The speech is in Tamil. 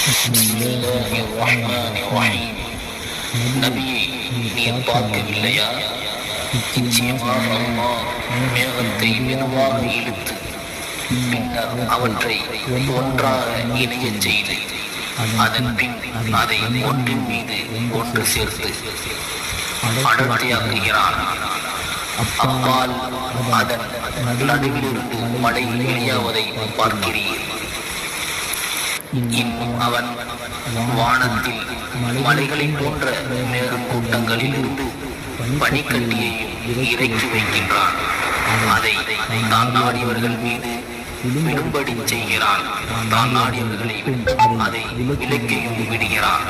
பிஸ்மில்லாஹிர்ரஹ்மானிர்ரஹீம். நபியே, நீர் பார்க்கவில்லையா? நிச்சயமாக அல்லாஹ் மேகத்தை மெதுவாக இழுத்து பின்னர் அவற்றை ஒன்றாக இணையச் செய்து அதன் பின் அதை ஒன்றின் மீது ஒன்று சேர்த்து அடர்த்தியாக்குகிறான். அப்பால் அதன் நடுவிலிருந்து மழை வெளியாவதை பார்க்கிறீர். இன்னும் அவன் வானத்தில் மலைகளை போன்ற மேகக்கூட்டங்களிலிருந்து பனிக்கட்டியையும் இறக்கி வைக்கின்றான். அதை தான் நாடியவர்கள் மீது விடும்படி செய்கிறான். தான் நாடியவர்களை அதை விலக்கியும் விடுகிறான்.